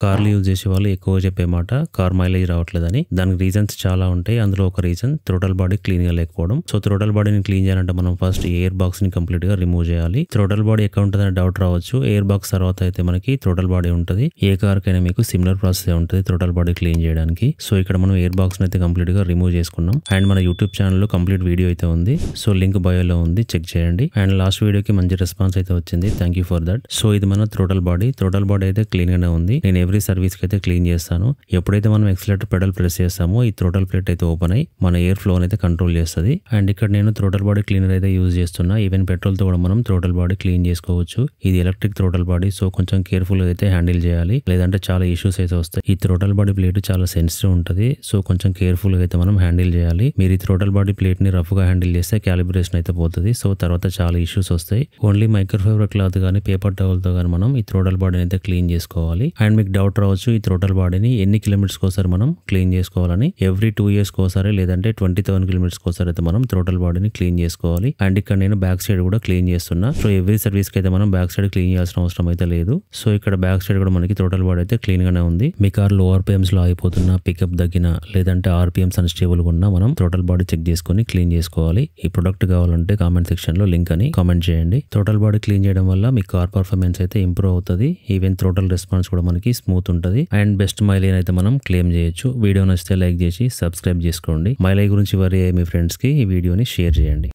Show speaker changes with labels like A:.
A: కార్లు యూజ్ చేసే వాళ్ళు ఎక్కువ చెప్పే మాట కార్ మైలేజ్ రావట్లేదని. దానికి రీజన్స్ చాలా ఉంటాయి. అందులో ఒక రీజన్ థ్రోటల్ బాడీ క్లీన్ గా లేకపోవడం. సో థ్రోటల్ బాడీని క్లీన్ చేయాలంటే మనం ఫస్ట్ ఎయిర్ బాక్స్ ని కంప్లీట్ గా రిమూవ్ చేయాలి. థ్రోటల్ బాడీ ఎక్కడ ఉంటుందని డౌట్ రావచ్చు. ఎయిర్ బాక్స్ తర్వాత అయితే మనకి థ్రోటల్ బాడీ ఉంటుంది. ఏ కార్ కైనా మీకు సిమిలర్ ప్రాసెస్ ఉంటుంది థ్రోటల్ బాడీ క్లీన్ చేయడానికి. సో ఇక్కడ మనం ఎయిర్ బాక్స్ అయితే కంప్లీట్ గా రిమూవ్ చేసుకున్నాం. అండ్ మన యూట్యూబ్ ఛానల్ లో కంప్లీట్ వీడియో అయితే ఉంది. సో లింక్ బయోలో ఉంది, చెక్ చేయండి. అండ్ లాస్ట్ వీడియోకి మంచి రెస్పాన్స్ అయితే వచ్చింది. Thank you for that. So ఇది మన థ్రోటల్ బాడీ అయితే క్లీన్ గానే ఉంది. నేను ఎవ్రీ సర్వీస్ కి అయితే క్లీన్ చేస్తాను. ఎప్పుడైతే మనం ఎక్సిలేటర్ పెడల్ ప్రెస్ చేస్తామో ఈ థ్రోటల్ ప్లేట్ అయితే ఓపెన్ అయ్యి మన ఎయిర్ ఫ్లో అయితే కంట్రోల్ చేస్తుంది. అండ్ ఇక్కడ నేను థ్రోటల్ బాడీ క్లీనర్ అయితే యూజ్ చేస్తున్నా. ఈవెన్ పెట్రోల్ తో కూడా మనం థ్రోటల్ బాడీ క్లీన్ చేసుకోవచ్చు. ఇది ఎలక్ట్రిక్ థ్రోటల్ బాడీ, సో కొంచెం కేర్ఫుల్ గా అయితే హ్యాండిల్ చేయాలి, లేదంటే చాలా ఇష్యూస్ అయితే వస్తాయి. ఈ థ్రోటల్ బాడీ ప్లేట్ చాలా సెన్సిటివ్ ఉంటుంది, సో కొంచెం కేర్ఫుల్ గా అయితే మనం హ్యాండిల్ చేయాలి. మీరు ఈ థ్రోటల్ బాడీ ప్లేట్ ని రఫ్ గా హ్యాండిల్ చేస్తే క్యాలిబ్రేషన్ అయితే పోతుంది. సో తర్వాత చాలా ఇష్యూస్ వస్తాయి. ఓన్లీ మైక్రోఫైబర్ క్లాత్ గానీ పేపర్ టవల్ తో గానీ మనం ఈ థ్రోటల్ బాడీని అయితే క్లీన్ చేసుకోవాలి. అండ్ మీకు డౌట్ రావచ్చు ఈ థ్రోటల్ బాడీని ఎన్ని కిలోమీటర్స్ కోసారి మనం క్లీన్ చేసుకోవాలని. ఎవ్రీ 2 years కోసారి లేదంటే 27 kilometers కోసారి అయితే మనం థ్రోటల్ బాడీని క్లీన్ చేసుకోవాలి. అండ్ ఇక్కడ నేను బ్యాక్ సైడ్ కూడా క్లీన్ చేస్తున్నా. సో ఎవ్రీ సర్వీస్ కి అయితే మనం బ్యాక్ సైడ్ క్లీన్ చేయాల్సిన అవసరం అయితే లేదు. సో ఇక్కడ బ్యాక్ సైడ్ కూడా మనకి థ్రోటల్ బాడీ అయితే క్లీన్ గానే ఉంది. మీ కార్ లో RPMs లో అయిపోతున్నా, పికప్ తగ్గిన లేదంటే RPMs అన్స్టేబుల్ గా ఉన్నా మనం థ్రోటల్ బాడీ చెక్ చేసుకుని క్లీన్ చేసుకోవాలి. ఈ ప్రొడక్ట్ కావాలంటే కామెంట్ సెక్షన్ లో లింక్ అని కామెంట్ చేయండి. థ్రోటల్ బాడీ క్లీన్ చేయడం వల్ల మీ కార్ పర్ఫార్మెన్స్ అయితే ఇంప్రూవ్ అవుతుంది. ఈవెన్ థ్రోటల్ రెస్పాన్స్ కూడా మనకి స్మూత్ ఉంటుంది. అండ్ బెస్ట్ మైలేజ్ అయితే మనం క్లెయిమ్ చేయొచ్చు. వీడియో నచ్చితే లైక్ చేసి సబ్స్క్రైబ్ చేసుకోండి. మైలేజ్ గురించి వరి అయ్యే మీ ఫ్రెండ్స్ కి ఈ వీడియోని షేర్ చేయండి.